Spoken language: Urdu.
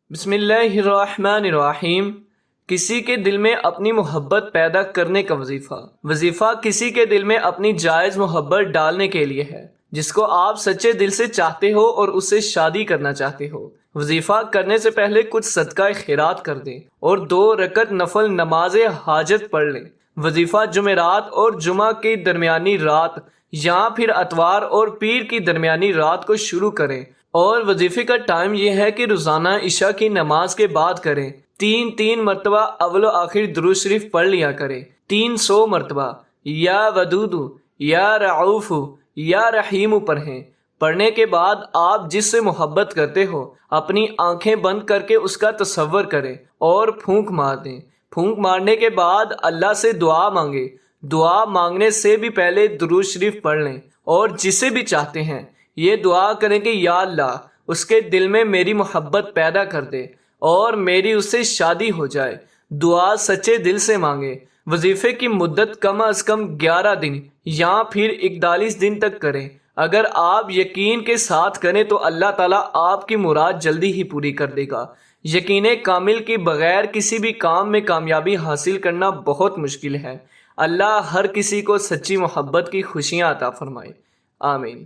بسم اللہ الرحمن الرحیم۔ کسی کے دل میں اپنی محبت پیدا کرنے کا وظیفہ۔ وظیفہ کسی کے دل میں اپنی جائز محبت ڈالنے کے لیے ہے جس کو آپ سچے دل سے چاہتے ہو اور اس سے شادی کرنا چاہتے ہو۔ وظیفہ کرنے سے پہلے کچھ صدقہ خیرات کر دیں اور 2 رکعت نفل نماز حاجت پڑھ لیں۔ وظیفہ جمعرات اور جمعہ کی درمیانی رات یا پھر اتوار اور پیر کی درمیانی رات کو شروع کریں، اور وظیفے کا ٹائم یہ ہے کہ روزانہ عشاء کی نماز کے بعد کریں۔ 3 مرتبہ اول و آخر درود شریف پڑھ لیا کریں، 300 مرتبہ یا ودود یا رعوف یا رحیم پڑھنے کے بعد آپ جس سے محبت کرتے ہو اپنی آنکھیں بند کر کے اس کا تصور کریں اور پھونک مار دیں۔ پھونک مارنے کے بعد اللہ سے دعا مانگیں۔ دعا مانگنے سے بھی پہلے درود شریف پڑھ لیں اور جسے بھی چاہتے ہیں یہ دعا کریں کہ یا اللہ اس کے دل میں میری محبت پیدا کر دے اور میری اس سے شادی ہو جائے۔ دعا سچے دل سے مانگے۔ وظیفے کی مدت کم از کم 11 دن یا پھر 41 دن تک کریں۔ اگر آپ یقین کے ساتھ کریں تو اللہ تعالیٰ آپ کی مراد جلدی ہی پوری کر دے گا۔ یقین کامل کے بغیر کسی بھی کام میں کامیابی حاصل کرنا بہت مشکل ہے۔ اللہ ہر کسی کو سچی محبت کی خوشیاں عطا فرمائے۔ آمین۔